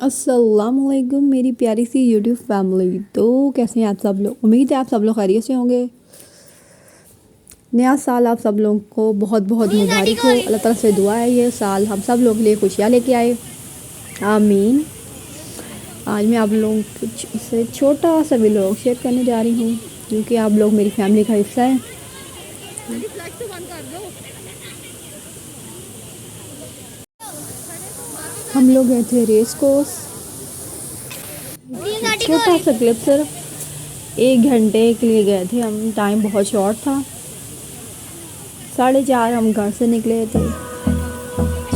अस्सलामुअलैकुम मेरी प्यारी सी यूट्यूब फैमिली। तो कैसे हैं आप सब लोग? उम्मीद है आप सब लोग खैरियत से होंगे। नया साल आप सब लोगों को बहुत बहुत मुबारक हो। अल्लाह ताला से दुआ है ये साल हम सब लोग के लिए खुशियाँ लेके आए, आमीन। आज मैं आप लोगों से छोटा सा व्लॉग शेयर करने जा रही हूँ, क्योंकि आप लोग मेरी फैमिली का हिस्सा हैं। हम लोग गए थे रेस कोर्स, छोटा सा क्लिप, सिर्फ 1 घंटे के लिए गए थे हम। टाइम बहुत शॉर्ट था। 4:30 हम घर से निकले थे।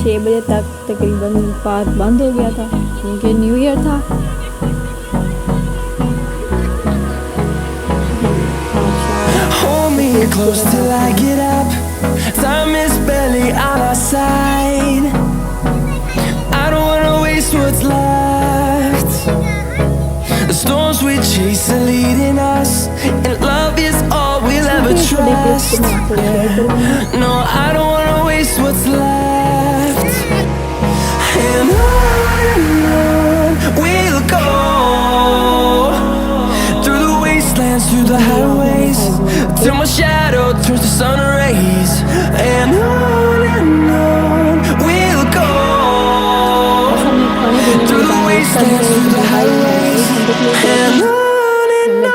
6 बजे तक तकरीबन पार्क बंद हो गया था, क्योंकि न्यू ईयर था। Hold me close till I get up. Time is barely on our side. I don't wanna waste what's left. The storms we chase are leading us, and love is all we'll ever trust. No, I don't wanna waste what's left. And on we'll go, through the wastelands, through the highways, till my shadow turns to sun rays. And on we'll go, through the wastelands, through the highways, and on.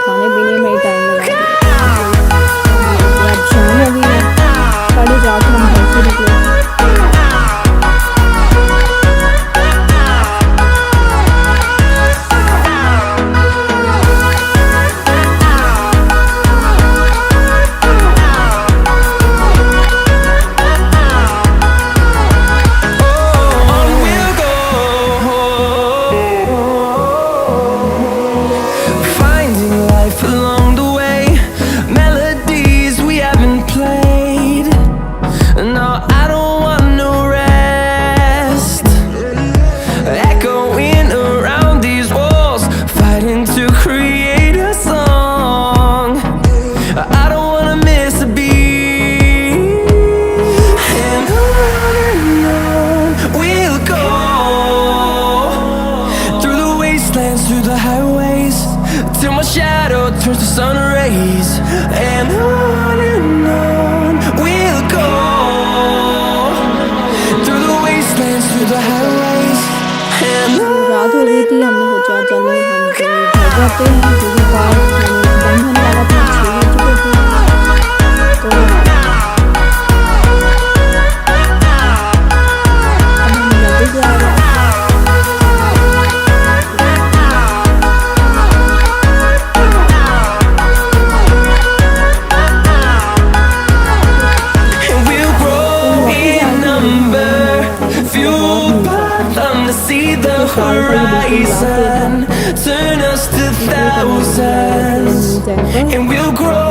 खाने पीने में ही time लगा दिया। अब शाम हो गई है, 4:30 हम घर से निकले। Along the way, melodies we haven't played. No, I don't want no rest. Echoing around these walls, fighting to create a song. I don't wanna miss a beat. And on we'll go, through the wastelands, through the highways, till my shadow turns to sun rays. And on we'll go, through the wastelands, through the highways. And रात हो गई थी, हमने सोचा चलो हम तो घर जाते हैं, क्योंकि पार्क बंद होने वाला था। 6 बज चुके थे। तो अब हम जल्दी जा रहे हैं। see the horizon, turn us to thousands, and we'll grow